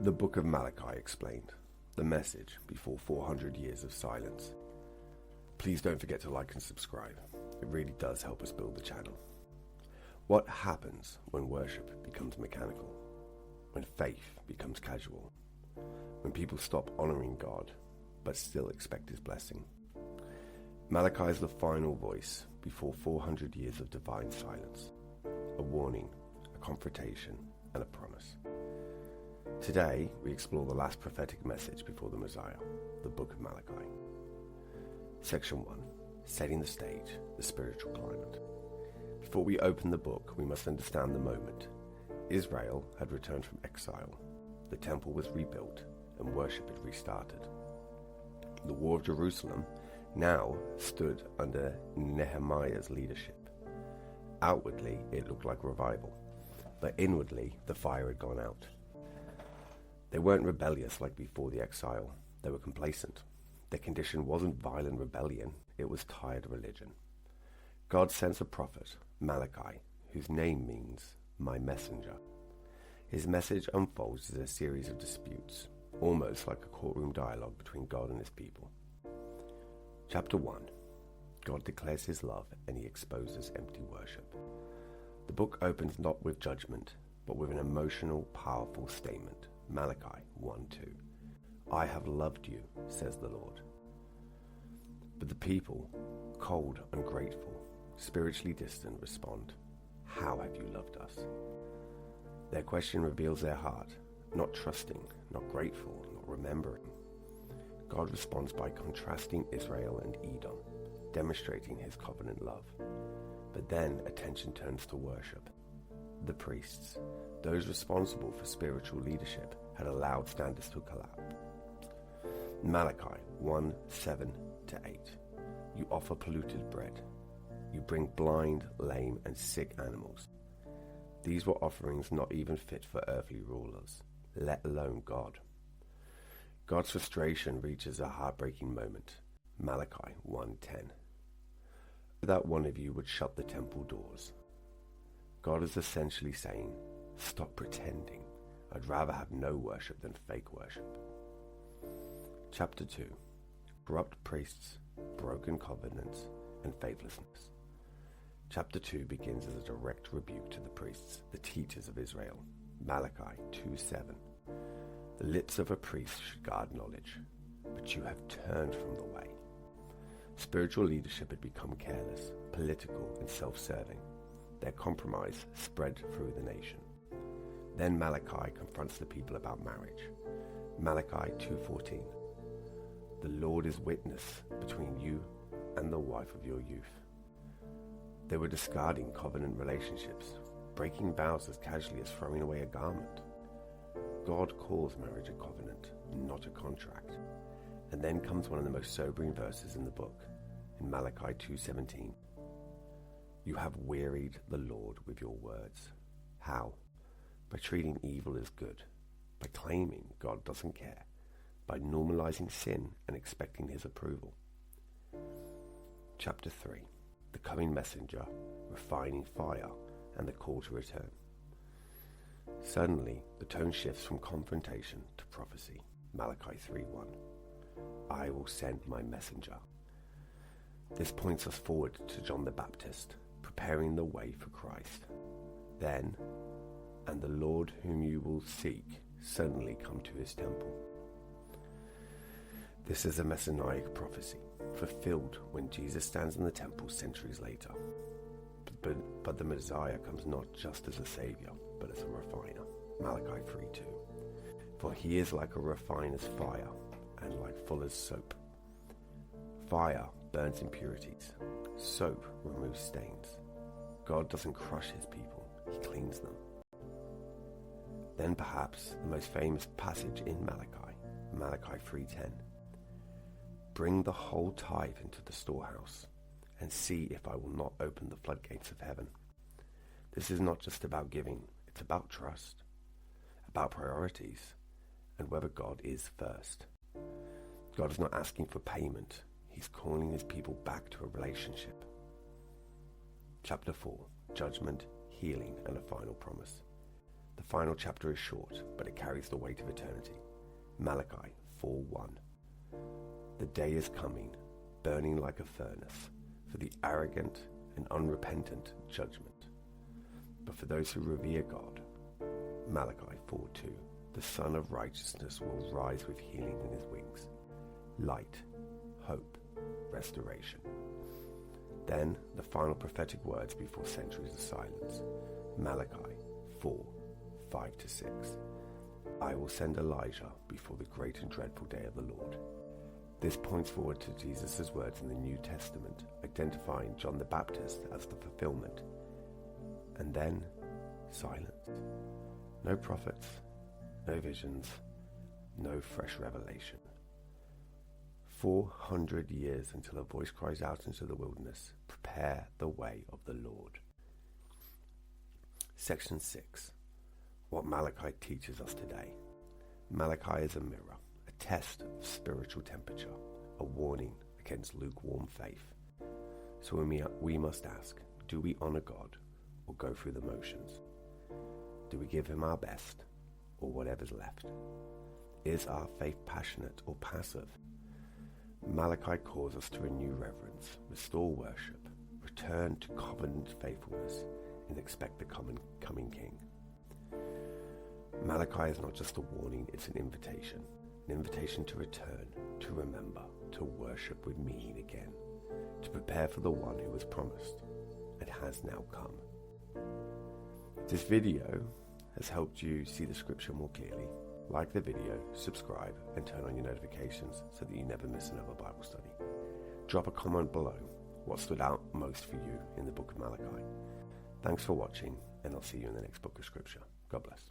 The Book of Malachi explained, the message before 400 years of silence. Please don't forget to like and subscribe. It really does help us build the channel. What happens when worship becomes mechanical? When faith becomes casual? When people stop honoring God but still expect His blessing? Malachi is the final voice before 400 years of divine silence. A warning, a confrontation, and a promise. Today, we explore the last prophetic message before the Messiah, the Book of Malachi. Section 1. Setting the stage, the spiritual climate. Before we open the book, we must understand the moment. Israel had returned from exile. The temple was rebuilt, and worship had restarted. The War of Jerusalem now stood under Nehemiah's leadership. Outwardly, it looked like revival, but inwardly, the fire had gone out. They weren't rebellious like before the exile. They were complacent. Their condition wasn't violent rebellion, it was tired religion. God sends a prophet, Malachi, whose name means my messenger. His message unfolds as a series of disputes, almost like a courtroom dialogue between God and His people. Chapter 1. God declares His love and He exposes empty worship. The book opens not with judgment, but with an emotional, powerful statement. Malachi 1:2. I have loved you, says the Lord. But the people, cold, ungrateful, spiritually distant, respond, how have you loved us? Their question reveals their heart, not trusting, not grateful, not remembering. God responds by contrasting Israel and Edom, demonstrating His covenant love. But then attention turns to worship. The priests, those responsible for spiritual leadership, had allowed standards to collapse. Malachi 1:7-8. You offer polluted bread. You bring blind, lame, and sick animals. These were offerings not even fit for earthly rulers, let alone God. God's frustration reaches a heartbreaking moment. Malachi 1:10. That one of you would shut the temple doors. God is essentially saying, stop pretending. I'd rather have no worship than fake worship. Chapter 2. Corrupt priests, broken covenants, and faithlessness. Chapter 2 begins as a direct rebuke to the priests, the teachers of Israel. Malachi 2:7. The lips of a priest should guard knowledge, but you have turned from the way. Spiritual leadership had become careless, political, and self-serving. Their compromise spread through the nation. Then Malachi confronts the people about marriage. Malachi 2:14. The Lord is witness between you and the wife of your youth. They were discarding covenant relationships, breaking vows as casually as throwing away a garment. God calls marriage a covenant, not a contract. And then comes one of the most sobering verses in the book, in Malachi 2:17. You have wearied the Lord with your words. How? By treating evil as good, by claiming God doesn't care, by normalizing sin and expecting His approval. Chapter 3. The coming messenger, refining fire, and the call to return. Suddenly, the tone shifts from confrontation to prophecy. Malachi 3:1. I will send my messenger. This points us forward to John the Baptist, preparing the way for Christ. Then, and the Lord whom you will seek suddenly come to His temple. This is a messianic prophecy, fulfilled when Jesus stands in the temple centuries later. But the Messiah comes not just as a savior, but as a refiner. Malachi 3:2. For He is like a refiner's fire, and like fuller's soap. Fire burns impurities. Soap removes stains. God doesn't crush His people, He cleans them. Then perhaps the most famous passage in Malachi, Malachi 3:10. Bring the whole tithe into the storehouse, and see if I will not open the floodgates of heaven. This is not just about giving, it's about trust, about priorities, and whether God is first. God is not asking for payment, He's calling His people back to a relationship. Chapter 4. Judgment, healing, and a final promise. The final chapter is short, but it carries the weight of eternity. Malachi 4:1. The day is coming, burning like a furnace, for the arrogant and unrepentant judgment. But for those who revere God, Malachi 4:2. The Son of Righteousness will rise with healing in his wings. Light, hope, restoration. Then the final prophetic words before centuries of silence. Malachi 4:5-6. I will send Elijah before the great and dreadful day of the Lord. This points forward to Jesus' words in the New Testament, identifying John the Baptist as the fulfillment. And then silence. No prophets, no visions, no fresh revelation. 400 years until a voice cries out into the wilderness, prepare the way of the Lord. Section 6. What Malachi teaches us today. Malachi is a mirror, a test of spiritual temperature, a warning against lukewarm faith. So we must ask, do we honor God or go through the motions? Do we give him our best or whatever's left? Is our faith passionate or passive? Malachi calls us to renew reverence, restore worship, return to covenant faithfulness, and expect the coming King. Malachi is not just a warning, it's an invitation to return, to remember, to worship with meaning again, to prepare for the one who was promised and has now come. This video has helped you see the scripture more clearly. Like the video, subscribe, and turn on your notifications so that you never miss another Bible study. Drop a comment below what stood out most for you in the Book of Malachi. Thanks for watching, and I'll see you in the next book of scripture. God bless.